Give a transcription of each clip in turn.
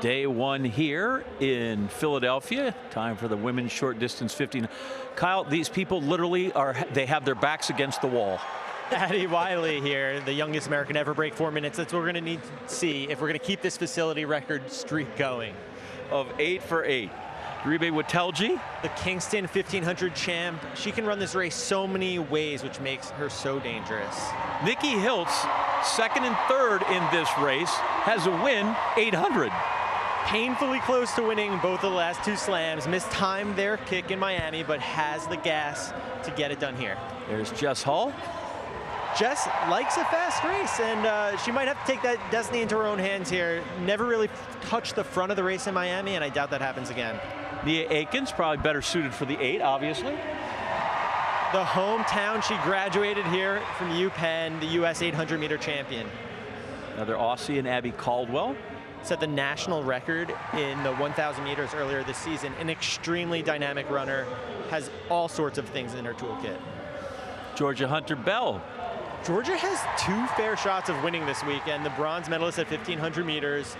Day one here in Philadelphia. Time for the women's short distance 15. Kyle, these people literally they have their backs against the wall. Addie Wiley here, the youngest American ever break 4 minutes. That's what we're going to need to see if we're going to keep this facility record streak going. Of 8 for 8. Uribe Watelji, the Kingston 1500 champ. She can run this race so many ways, which makes her so dangerous. Nikki Hiltz, second and third in this race, has a win 800. Painfully close to winning both of the last two slams. Mistimed their kick in Miami, but has the gas to get it done here. There's Jess Hull. Jess likes a fast race, and she might have to take that destiny into her own hands here. Never really touched the front of the race in Miami, and I doubt that happens again. Nia Akins, probably better suited for the 8, obviously. The hometown, she graduated here from UPenn, the U.S. 800-meter champion. Another Aussie and Abby Caldwell. Set the national record in the 1,000 meters earlier this season. An extremely dynamic runner, has all sorts of things in her toolkit. Georgia Hunter-Bell. Georgia has 2 fair shots of winning this weekend. The bronze medalist at 1,500 meters.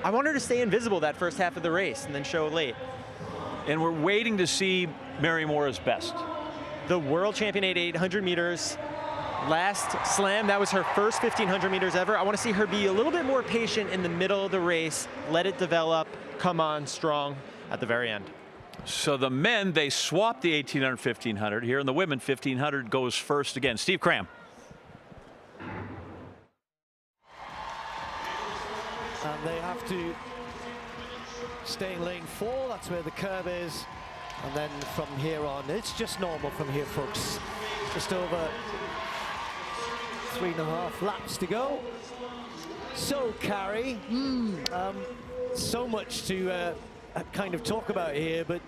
I want her to stay invisible that first half of the race and then show late. And we're waiting to see Mary Mora's best. The world champion at 800 meters. Last slam, that was her first 1,500 meters ever. I want to see her be a little bit more patient in the middle of the race, let it develop, come on strong at the very end. So the men, they swapped the 1,800, 1,500 here, and the women 1,500 goes first again. Steve Cram. And they have to stay in lane 4. That's where the curve is. And then from here on, it's just normal from here, folks. Just over 3.5 laps to go. So, Carrie, so much to kind of talk about here, but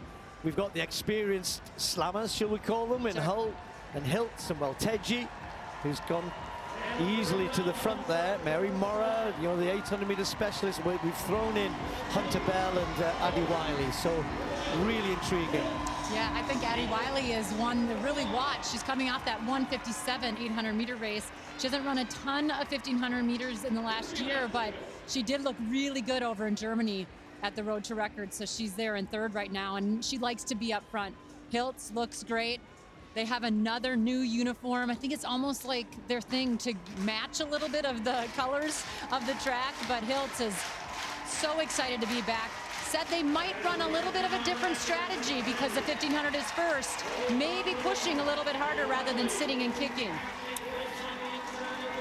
we've got the experienced slammers, shall we call them, in Hull and Hiltz and Watelji, who's gone easily to the front there. Mary Mora, you know, the 800-meter specialist. We've thrown in Hunter-Bell and Addie Wiley, so really intriguing. Yeah, I think Addie Wiley is one to really watch. She's coming off that 1:57 800-meter race. She hasn't run a ton of 1,500 meters in the last year, but she did look really good over in Germany at the Road to Records, so she's there in third right now, and she likes to be up front. Hiltz looks great. They have another new uniform. I think it's almost like their thing to match a little bit of the colors of the track, but Hiltz is so excited to be back. Said they might run a little bit of a different strategy because the 1,500 is first, maybe pushing a little bit harder rather than sitting and kicking.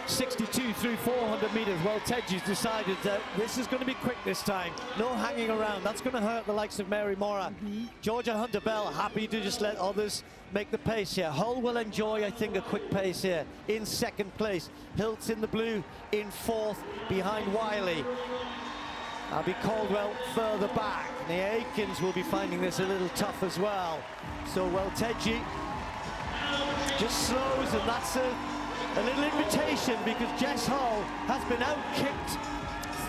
62 through 400 meters. Well, Tedgy's decided that this is going to be quick this time. No hanging around. That's going to hurt the likes of Mary Mora. Georgia Hunter-Bell happy to just let others make the pace here. Hull will enjoy, I think, a quick pace here. In second place. Hiltz in the blue in 4th behind Wiley. Abby Caldwell further back. Nia Akins will be finding this a little tough as well. So, well, Tedgy just slows, and that's a little invitation because Jess Hull has been out-kicked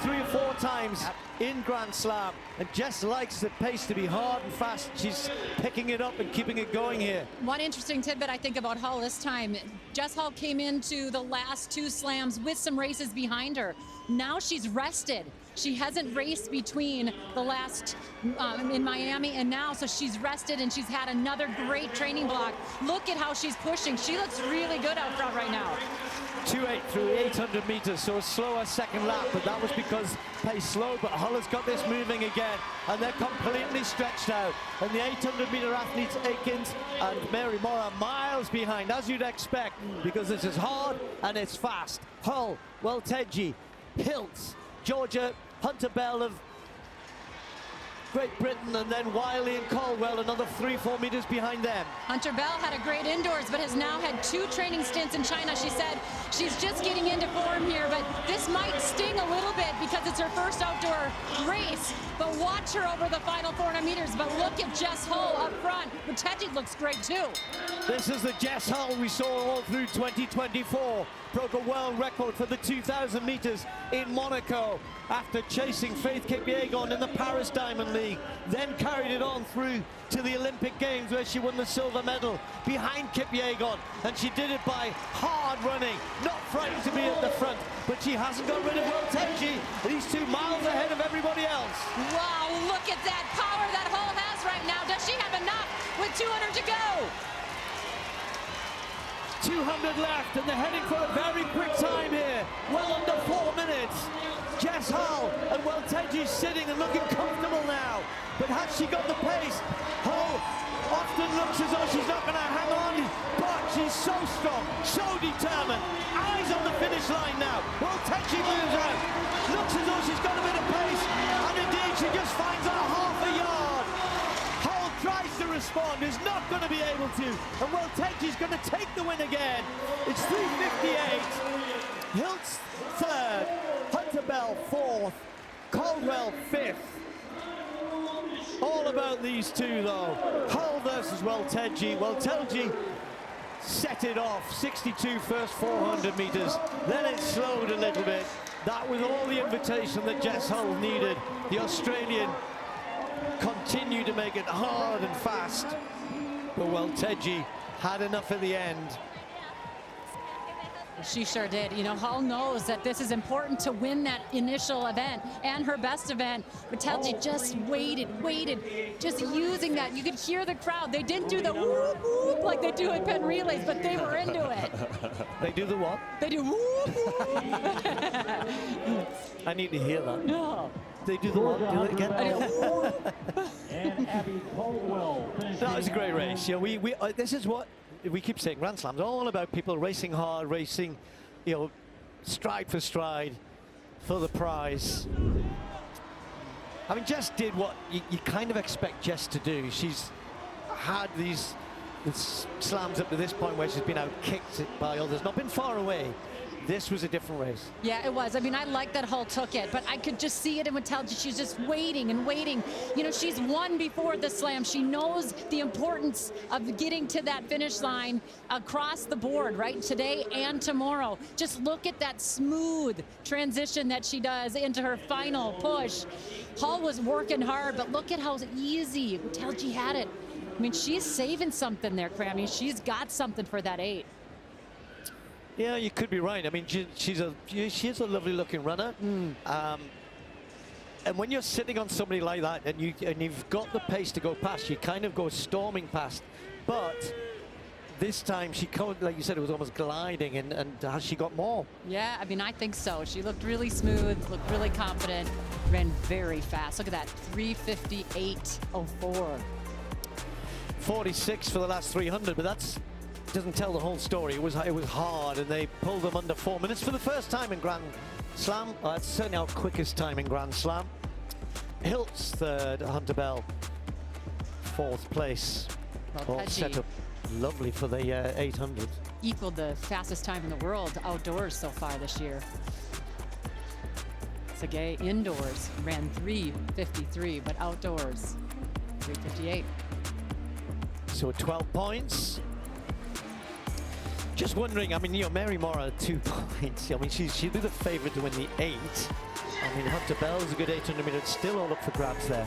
3 or 4 times in Grand Slam, and Jess likes the pace to be hard and fast. She's picking it up and keeping it going here. One interesting tidbit I think about Hull this time, Jess Hull came into the last 2 slams with some races behind her. Now she's rested. She hasn't raced between the last in Miami and now, so she's rested and she's had another great training block. Look at how she's pushing. She looks really good out front right now. 2:08 through 800 meters, so a slower second lap, but that was because pace slow, but Hull has got this moving again, and they're completely stretched out. And the 800-meter athletes, Akins and Mary Mora, miles behind, as you'd expect, because this is hard and it's fast. Hull, Watelji, Hiltz, Georgia Hunter-Bell of Great Britain, and then Wiley and Caldwell another 3-4 meters behind them. Hunter-Bell had a great indoors, but has now had 2 training stints in China. She said she's just getting into form here, but this might sting a little bit because it's her first outdoor race. But watch her over the final 400 meters. But look at Jess Hull up front. Watelji looks great too. This is the Jess Hull we saw all through 2024. Broke a world record for the 2,000 meters in Monaco after chasing Faith Kipyegon in the Paris Diamond League, then carried it on through to the Olympic Games where she won the silver medal behind Kipyegon, and she did it by hard running, not frightened to be at the front, but she hasn't got rid of Watelji. These 2 miles ahead of everybody else. Wow, look at that power that Hull has right now. Does she have enough with 200 to go? 200 left, and they're heading for a very quick time here. Well under 4 minutes. Jess Hull and Welteji's sitting and looking comfortable now. But has she got the pace? Hull often looks as though she's not going to hang on, but she's so strong, so determined. Eyes on the finish line now. Welteji moves out. Looks as though she's got a bit of pace, and indeed she just finds her half a yard. Hull tries to respond, is not going to be able to, and Welteji's going to take the win again. It's 3:58. Hiltz third, Hunter Bell fourth, Caldwell fifth. All about these two though. Hull versus Welteji. Welteji set it off, 62 first 400 meters, then it slowed a little bit. That was all the invitation that Jess Hull needed. The Australian continued to make it hard and fast, but Welteji had enough at the end. She sure did. You know, Hull knows that this is important to win that initial event and her best event. Welteji just waited, just using that. You could hear the crowd. They didn't do the whoop, whoop like they do at Penn Relays, but they were into it. They do the what? They do whoop, whoop. I need to hear that. No. They do the what? Do it again? And Abby Caldwell. That was a great race. You know, this is what we keep saying. Grand Slam's all about people racing hard, racing, you know, stride for stride for the prize. I mean, Jess did what you kind of expect Jess to do. She's had these slams up to this point where she's been out-kicked by others, not been far away. This was a different race. Yeah, it was. I mean, I like that Hull took it, but I could just see it in Welteji. She's just waiting and waiting. You know, she's won before the slam. She knows the importance of getting to that finish line across the board, right? Today and tomorrow. Just look at that smooth transition that she does into her final push. Hull was working hard, but look at how easy Welteji had it. I mean, she's saving something there, Crammy. She's got something for that 8. Yeah, you could be right. I mean, she's a lovely looking runner. And when you're sitting on somebody like that and you've got the pace to go past, you kind of go storming past. But this time she, like you said, it was almost gliding, and has she got more? Yeah, I mean, I think so. She looked really smooth, looked really confident, ran very fast. Look at that, 3:58.04. 46 for the last 300, but that's doesn't tell the whole story. It was hard, and they pulled them under 4 minutes for the first time in Grand Slam. That's certainly our quickest time in Grand Slam. Hiltz third, Hunter Bell fourth place. All set up lovely for the 800. Equaled the fastest time in the world outdoors so far this year. Sergey indoors ran 3:53, but outdoors 3:58. So 12 points. Just wondering, I mean, you know, Mary Mora 2 points. I mean, she'd be the favorite to win the 8. I mean, Hunter Bell's a good 800 meter. It's still all up for grabs there.